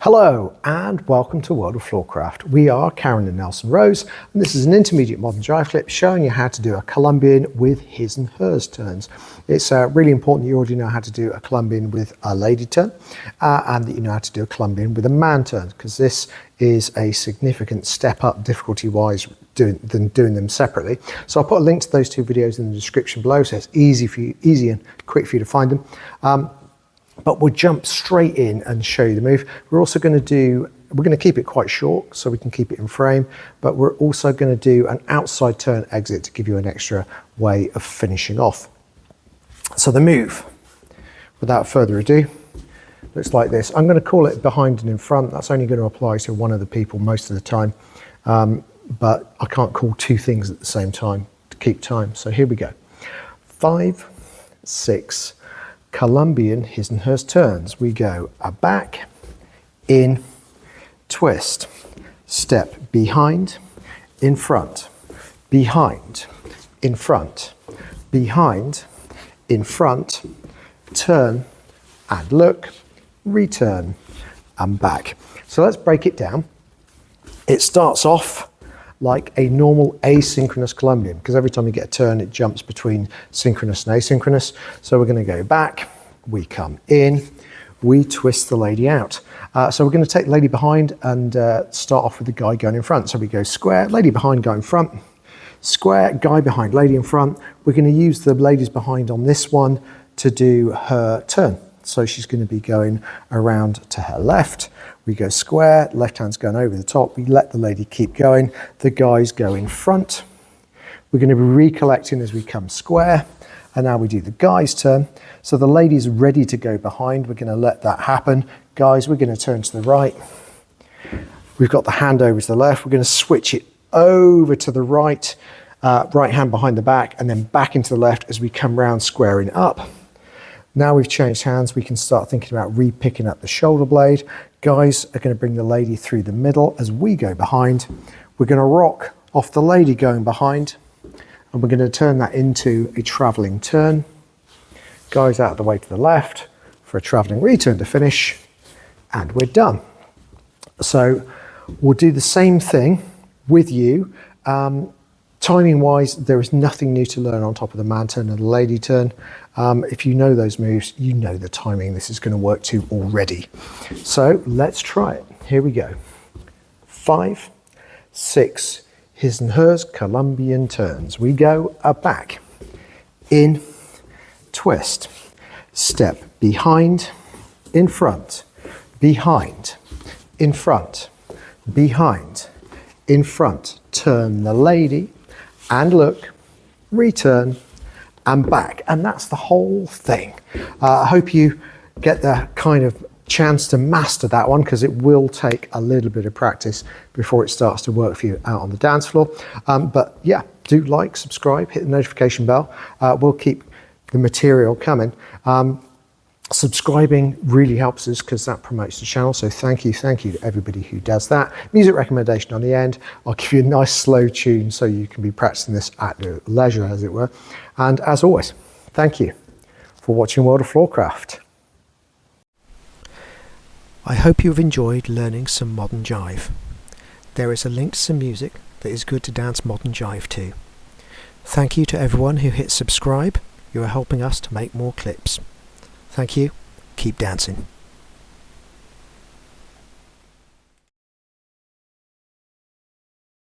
Hello and welcome to World of Floorcraft. We are Karen and Nelson Rose, and this is an intermediate modern jive clip showing you how to do a Colombian with his and hers turns. It's really important you already know how to do a Colombian with a lady turn and that you know how to do a Colombian with a man turn, because this is a significant step up difficulty wise than doing them separately. So I'll put a link to those two videos in the description below so it's easy and quick for you to find them. But we'll jump straight in and show you the move. We're going to keep it quite short so we can keep it in frame, but we're also going to do an outside turn exit to give you an extra way of finishing off. So the move, without further ado, looks like this. I'm going to call it behind and in front. That's only going to apply to one of the people most of the time, but I can't call two things at the same time to keep time. So here we go. 5, 6, Colombian his and hers turns. We go a back, in, twist, step behind, in front, behind, in front, behind, in front, turn and look, return and back. So let's break it down. It starts off like a normal asynchronous Colombian, because every time you get a turn it jumps between synchronous and asynchronous. So we're going to go back, we come in, we twist the lady out. So we're going to take the lady behind and start off with the guy going in front. So we go square, lady behind, guy in front, square, guy behind, lady in front. We're going to use the ladies behind on this one to do her turn. So she's going to be going around to her left. We go square, left hand's going over the top. We let the lady keep going. The guys go in front. We're going to be recollecting as we come square. And now we do the guy's turn. So the lady's ready to go behind. We're going to let that happen. Guys, we're going to turn to the right. We've got the hand over to the left. We're going to switch it over to the right. Right hand behind the back and then back into the left as we come round squaring up. Now we've changed hands, we can start thinking about re-picking up the shoulder blade. Guys are going to bring the lady through the middle as we go behind. We're going to rock off the lady going behind, and we're going to turn that into a travelling turn. Guys out of the way to the left for a travelling return to finish, and we're done. So we'll do the same thing with you. Timing wise, there is nothing new to learn on top of the man turn and the lady turn. If you know those moves, you know the timing this is going to work to already. So let's try it. Here we go. 5, 6, his and hers Colombian turns. We go a back, in, twist, step behind, in front, behind, in front, behind, in front, turn the lady, and look, return, and back. And that's the whole thing. I hope you get the kind of chance to master that one, because it will take a little bit of practice before it starts to work for you out on the dance floor. But yeah, do like, subscribe, hit the notification bell. We'll keep the material coming. Subscribing really helps us because that promotes the channel. So thank you to everybody who does that. Music recommendation on the end. I'll give you a nice slow tune so you can be practicing this at your leisure, as it were. And as always, thank you for watching World of Floorcraft. I hope you've enjoyed learning some modern jive. There is a link to some music that is good to dance modern jive to. Thank you to everyone who hit subscribe. You are helping us to make more clips. Thank you. Keep dancing.